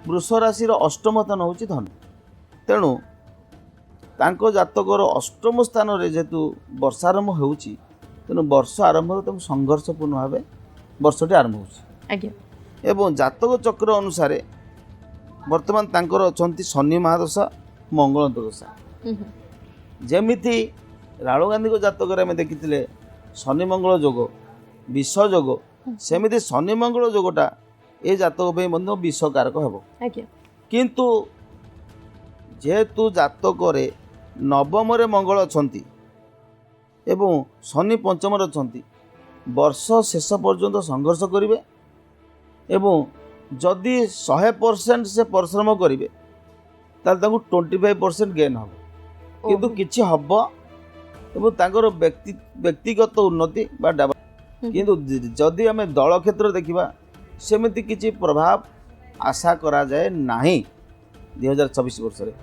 वृष राशि अष्टम स्थान हूँ धनु तेणु तांको जातकर अष्टम स्थान रे जेहेतु वर्षारंभ हो तेणु वर्ष आरंभ तुम संघर्षपूर्ण भाव वर्षटी आरंभ हो आज्ञा एवं जातक चक्र अनुसार वर्तमान तांकर अछंती शनि महादशा मंगल दशा जेमिति राहुल गांधी को जातक आम देखी शनि मंगल जोग विष जोग सेमिति शनि मंगल जोगटा ये जातक विष कारक हेब आज्ञा किंतु जेहेतु जातक नवम मंगल अछंती एवं शनि पंचम अछंती वर्ष शेष पर्यंत संघर्ष करिवे एवं जदि 100% से परिश्रम करेंगे ताल 25% गेन हम किंतु किछि हब एवं तांकर व्यक्तिगत उन्नति बा किंतु जदि आम दल क्षेत्र देखा सेमिति किछि प्रभाव आशा करा जाए नाही 2024 वर्ष रे।